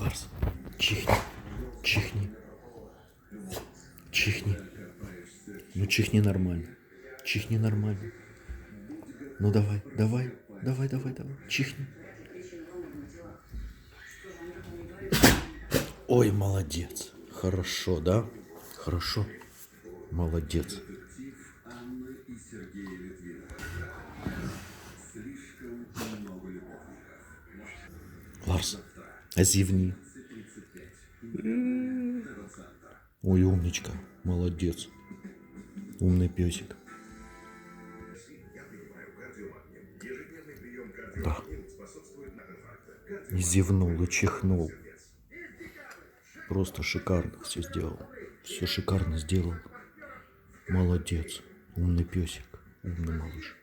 Ларс, чихни, чихни, чихни. Ну чихни нормально, чихни нормально. Ну давай, давай, давай, давай, давай, чихни. Ой, молодец. Хорошо, да? Хорошо. Молодец. Ларс, зевни. Ой, умничка. Молодец. Умный песик. Да. И зевнул, и чихнул. Просто шикарно все сделал. Все шикарно сделал. Молодец. Умный песик. Умный малыш.